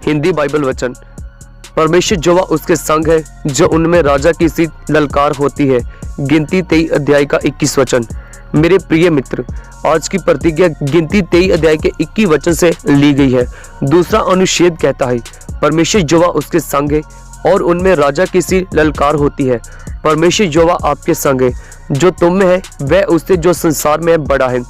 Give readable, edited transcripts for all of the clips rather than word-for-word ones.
Hindi Bible वचन। परमेश्वर यहोवा उसके संग है जो उनमें राजा की सी ललकार होती है। गिनती 23 अध्याय का 21 वचन। मेरे प्रिय मित्र, आज की प्रतिज्ञा गिनती 23 अध्याय के 21 वचन से ली गई है। दूसरा अनुच्छेद कहता है परमेश्वर यहोवा उसके संग है और उनमें राजा की सी ललकार होती है। परमेश्वर यहोवा आपके संग है, जो तुम में है वह उससे जो संसार में है बड़ा है।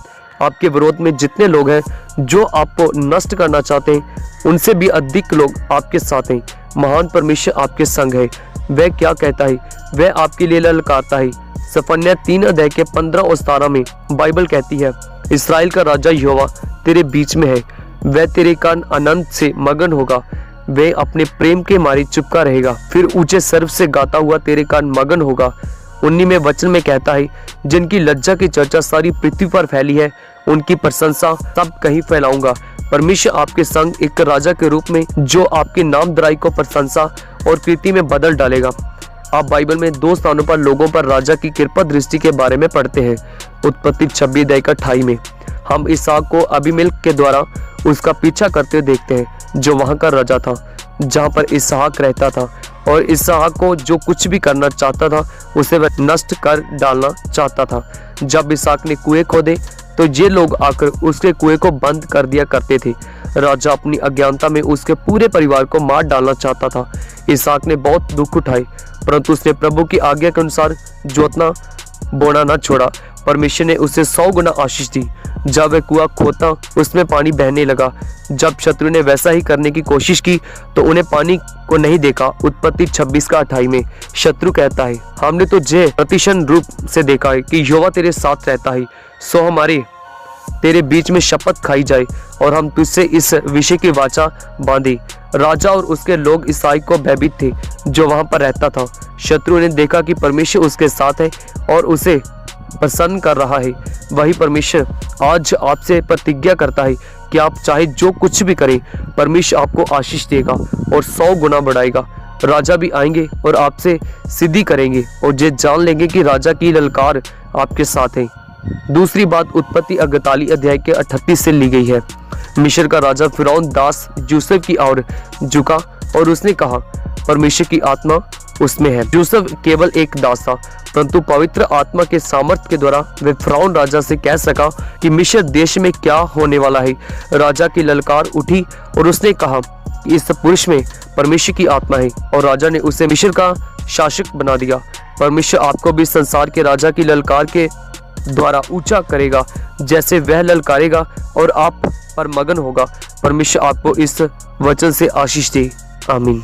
आपके विरोध में जितने लोग हैं जो आपको नष्ट करना चाहते हैं, उनसे भी अधिक लोग आपके साथ हैं। महान परमेश्वर आपके संग है। वह क्या कहता है? वह आपके लिए ललकारता है। सफन्याह 3 अध्याय के 15 और 17 में बाइबल कहती है, इस्राएल का राजा यहोवा तेरे बीच में है। वह तेरे कान आनंद से मगन होगा, वह अपने प्रेम के मारे चुपका रहेगा, फिर ऊंचे सर्व से गाता हुआ तेरे कान मगन होगा। 19वें वचन में कहता है, जिनकी लज्जा की चर्चा सारी पृथ्वी पर फैली है, उनकी प्रशंसा सब कहीं फैलाऊंगा। परमेश्वर आपके संग एक राजा के रूप में जो आपकी नामधराई को प्रशंसा और कीर्ति में बदल डालेगा। आप बाइबल में 2 स्थानों पर लोगों पर राजा की कृपा दृष्टि के बारे में पढ़ते हैं। उत्पत्ति 26 अध्याय का 28 में हम इसहाक को अबीमेलेक के द्वारा उसका पीछा करते देखते हैं, जो वहां का राजा था जहां पर इसहाक रहता था, और इसहाक को जो कुछ भी करना चाहता था उसे वह नष्ट कर डालना चाहता था। जब इसहाक ने कुएं खोदे तो ये लोग आकर उसके कुएं को बंद कर दिया करते थे। राजा अपनी अज्ञानता में उसके पूरे परिवार को मार डालना चाहता था। इसहाक ने बहुत दुख उठाए, परंतु उसने प्रभु की आज्ञा के अनुसार जोतना बोना न छोड़ा। परमेश्वर ने उसे 100 गुना आशीष दी। जब वह कुआं खोदा उसमें पानी बहने लगा। जब शत्रु ने वैसा ही करने की कोशिश की तो उन्हें पानी को नहीं देखा। उत्पत्ति 26 का 28 में शत्रु कहता है, हमने तो जे प्रतिशन रूप से देखा है कि यहोवा तेरे साथ रहता है, सो हमारे तेरे बीच में शपथ खाई जाए और हम तुझसे इस विषय की वाचा बांधे। राजा और उसके लोग ईसाई को भयभीत थे जो वहां पर रहता था। शत्रु ने देखा कि परमेश्वर उसके साथ है और उसे प्रसन्न कर रहा है। वही परमेश्वर आज आपसे प्रतिज्ञा करता है कि आप चाहे जो कुछ भी करें, परमेश्वर आपको आशीष देगा और 100 गुना बढ़ाएगा। राजा भी आएंगे और आपसे सिद्धि करेंगे और ये जान लेंगे कि राजा की ललकार आपके साथ है। दूसरी बात उत्पत्ति 48 अध्याय के 38 से ली गई है। मिस्र का राजा फिरौन दास यूसुफ की ओर झुका और उसने कहा, परमेश्वर की आत्मा उसमें है। यूसुफ केवल एक दास था, परंतु पवित्र आत्मा के सामर्थ्य के द्वारा वह फिरौन राजा से कह सका कि मिस्र देश में क्या होने वाला है। राजा की ललकार उठी और उसने कहा कि इस पुरुष में परमेश्वर की आत्मा है, और राजा ने उसे मिस्र का शासक बना दिया। परमेश्वर आपको भी संसार के राजा की ललकार के द्वारा ऊंचा करेगा, जैसे वह ललकारेगा और आप पर मगन होगा। परमेश्वर आपको इस वचन से आशीष दे। आमीन।